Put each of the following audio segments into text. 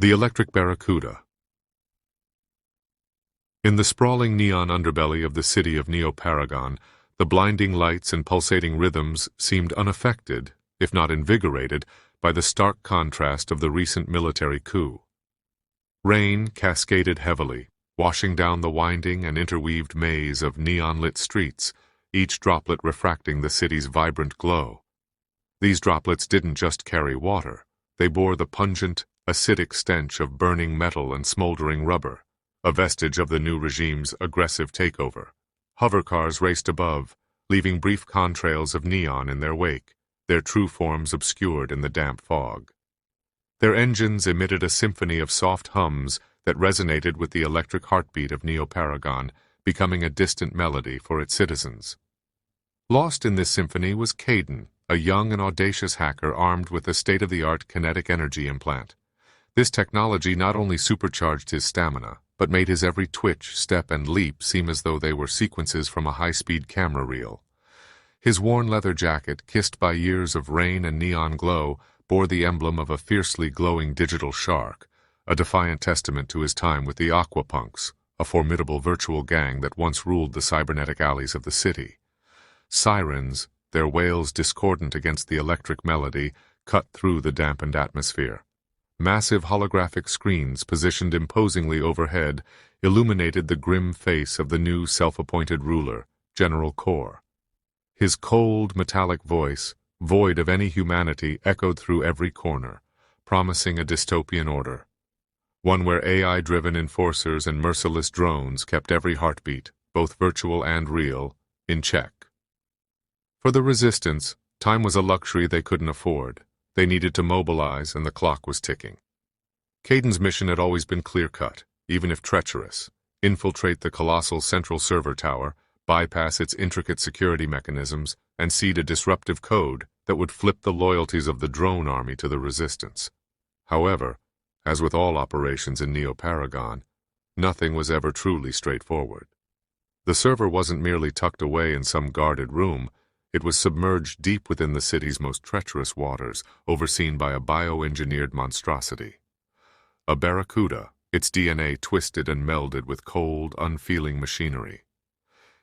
The electric Barracuda. In the sprawling neon underbelly of the city of Neo-Paragon, the blinding lights and pulsating rhythms seemed unaffected, if not invigorated, by the stark contrast of the recent military coup. Rain cascaded heavily, washing down the winding and interweaved maze of neon-lit streets, each droplet refracting the city's vibrant glow. These droplets didn't just carry water, they bore the pungent, acidic stench of burning metal and smoldering rubber, a vestige of the new regime's aggressive takeover. Hovercars raced above, leaving brief contrails of neon in their wake, their true forms obscured in the damp fog. Their engines emitted a symphony of soft hums that resonated with the electric heartbeat of Neo-Paragon, becoming a distant melody for its citizens. Lost in this symphony was Caden, a young and audacious hacker armed with a state-of-the-art kinetic energy implant. This technology not only supercharged his stamina, but made his every twitch, step, and leap seem as though they were sequences from a high-speed camera reel. His worn leather jacket, kissed by years of rain and neon glow, bore the emblem of a fiercely glowing digital shark, a defiant testament to his time with the Aquapunks, a formidable virtual gang that once ruled the cybernetic alleys of the city. Sirens, their wails discordant against the electric melody, cut through the dampened atmosphere. Massive holographic screens positioned imposingly overhead illuminated the grim face of the new self-appointed ruler, General Kor. His cold, metallic voice, void of any humanity, echoed through every corner, promising a dystopian order. One where AI-driven enforcers and merciless drones kept every heartbeat, both virtual and real, in check. For the Resistance, time was a luxury they couldn't afford. They needed to mobilize, and the clock was ticking. Caden's mission had always been clear-cut, even if treacherous: infiltrate the colossal central server tower, bypass its intricate security mechanisms, and seed a disruptive code that would flip the loyalties of the drone army to the Resistance. However, as with all operations in Neo-Paragon, nothing was ever truly straightforward. The server wasn't merely tucked away in some guarded room. It was submerged deep within the city's most treacherous waters, overseen by a bioengineered monstrosity. A Barracuda, its DNA twisted and melded with cold, unfeeling machinery.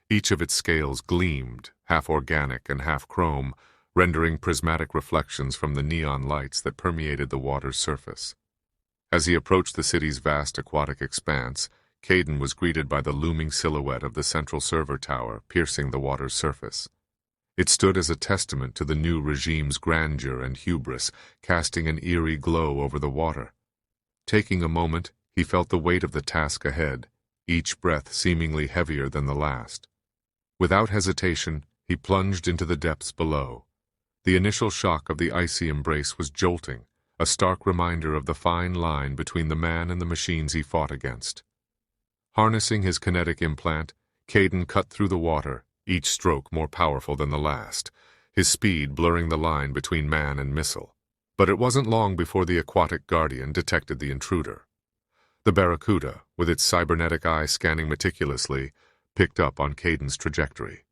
Each of its scales gleamed, half organic and half chrome, rendering prismatic reflections from the neon lights that permeated the water's surface. As he approached the city's vast aquatic expanse, Caden was greeted by the looming silhouette of the central server tower piercing the water's surface. It stood as a testament to the new regime's grandeur and hubris, casting an eerie glow over the water. Taking a moment, he felt the weight of the task ahead, each breath seemingly heavier than the last. Without hesitation, he plunged into the depths below. The initial shock of the icy embrace was jolting, a stark reminder of the fine line between the man and the machines he fought against. Harnessing his kinetic implant, Caden cut through the water, each stroke more powerful than the last, his speed blurring the line between man and missile. But it wasn't long before the aquatic guardian detected the intruder. The Barracuda, with its cybernetic eye scanning meticulously, picked up on Caden's trajectory.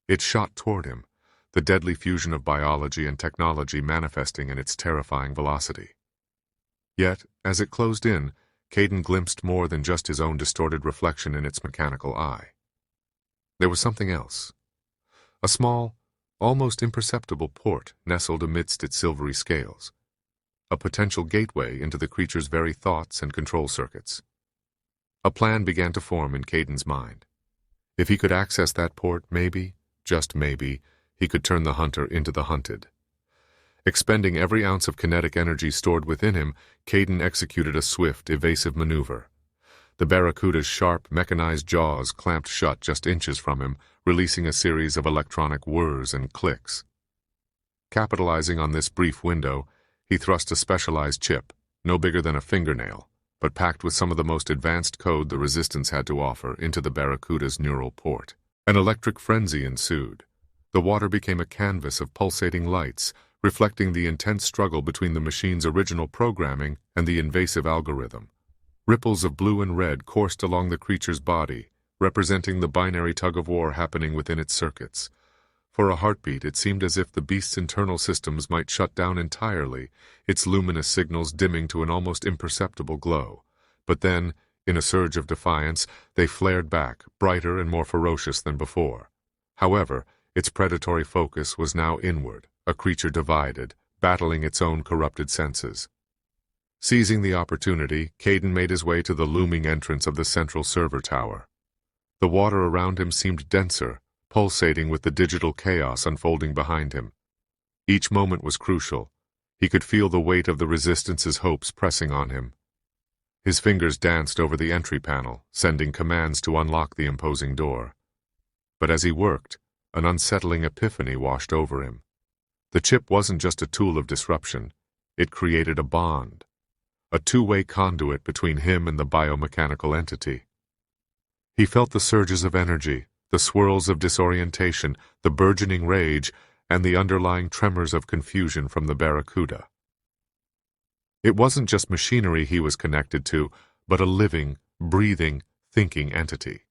It shot toward him, the deadly fusion of biology and technology manifesting in its terrifying velocity. Yet, as it closed in, Caden glimpsed more than just his own distorted reflection in its mechanical eye. There was something else. A small, almost imperceptible port nestled amidst its silvery scales. A potential gateway into the creature's very thoughts and control circuits. A plan began to form in Caden's mind. If he could access that port, maybe, just maybe, he could turn the hunter into the hunted. Expending every ounce of kinetic energy stored within him, Caden executed a swift, evasive maneuver. The Barracuda's sharp, mechanized jaws clamped shut just inches from him, releasing a series of electronic whirs and clicks. Capitalizing on this brief window, he thrust a specialized chip, no bigger than a fingernail, but packed with some of the most advanced code the Resistance had to offer, into the Barracuda's neural port. An electric frenzy ensued. The water became a canvas of pulsating lights, reflecting the intense struggle between the machine's original programming and the invasive algorithm. Ripples of blue and red coursed along the creature's body, representing the binary tug-of-war happening within its circuits. For a heartbeat, it seemed as if the beast's internal systems might shut down entirely, its luminous signals dimming to an almost imperceptible glow. But then, in a surge of defiance, they flared back, brighter and more ferocious than before. However, its predatory focus was now inward, a creature divided, battling its own corrupted senses. Seizing the opportunity, Caden made his way to the looming entrance of the central server tower. The water around him seemed denser, pulsating with the digital chaos unfolding behind him. Each moment was crucial. He could feel the weight of the Resistance's hopes pressing on him. His fingers danced over the entry panel, sending commands to unlock the imposing door. But as he worked, an unsettling epiphany washed over him. The chip wasn't just a tool of disruption. It created a bond, a two-way conduit between him and the biomechanical entity. He felt the surges of energy, the swirls of disorientation, the burgeoning rage, and the underlying tremors of confusion from the Barracuda. It wasn't just machinery he was connected to, but a living, breathing, thinking entity.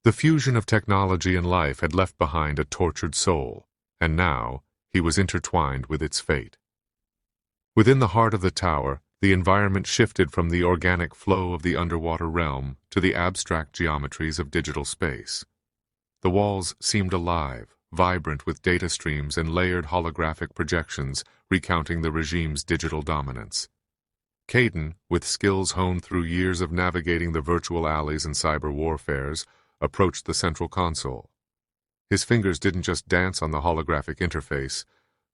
The fusion of technology and life had left behind a tortured soul, and now he was intertwined with its fate. Within the heart of the tower, the environment shifted from the organic flow of the underwater realm to the abstract geometries of digital space. The walls seemed alive, vibrant with data streams and layered holographic projections recounting the regime's digital dominance. Caden, with skills honed through years of navigating the virtual alleys and cyber warfares, approached the central console. His fingers didn't just dance on the holographic interface,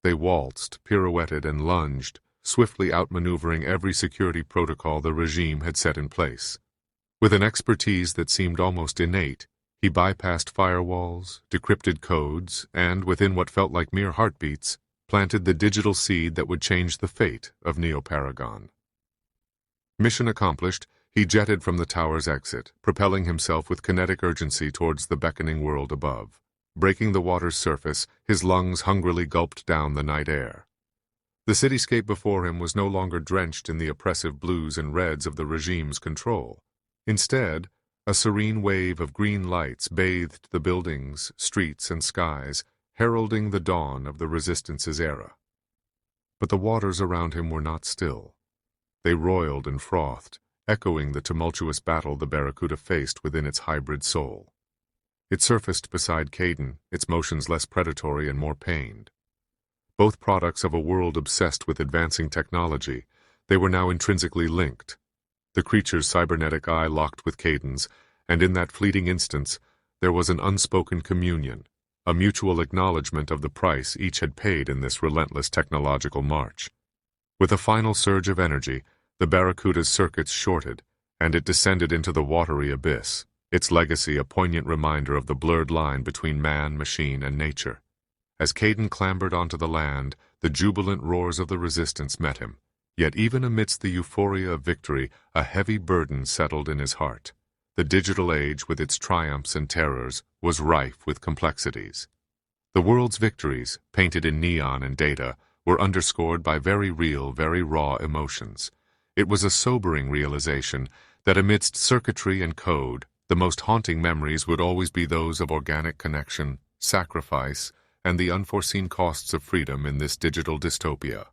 they waltzed, pirouetted, and lunged, swiftly outmaneuvering every security protocol the regime had set in place. With an expertise that seemed almost innate, he bypassed firewalls, decrypted codes, and, within what felt like mere heartbeats, planted the digital seed that would change the fate of Neo-Paragon. Mission accomplished, he jetted from the tower's exit, propelling himself with kinetic urgency towards the beckoning world above. Breaking the water's surface, his lungs hungrily gulped down the night air. The cityscape before him was no longer drenched in the oppressive blues and reds of the regime's control. Instead, a serene wave of green lights bathed the buildings, streets, and skies, heralding the dawn of the Resistance's era. But the waters around him were not still. They roiled and frothed, echoing the tumultuous battle the Barracuda faced within its hybrid soul. It surfaced beside Caden, its motions less predatory and more pained. Both products of a world obsessed with advancing technology, they were now intrinsically linked. The creature's cybernetic eye locked with Caden's, and in that fleeting instance, there was an unspoken communion, a mutual acknowledgement of the price each had paid in this relentless technological march. With a final surge of energy, the Barracuda's circuits shorted, and it descended into the watery abyss, its legacy a poignant reminder of the blurred line between man, machine, and nature. As Caden clambered onto the land, the jubilant roars of the Resistance met him. Yet even amidst the euphoria of victory, a heavy burden settled in his heart. The digital age, with its triumphs and terrors, was rife with complexities. The world's victories, painted in neon and data, were underscored by very real, very raw emotions. It was a sobering realization that amidst circuitry and code, the most haunting memories would always be those of organic connection, sacrifice, and the unforeseen costs of freedom in this digital dystopia.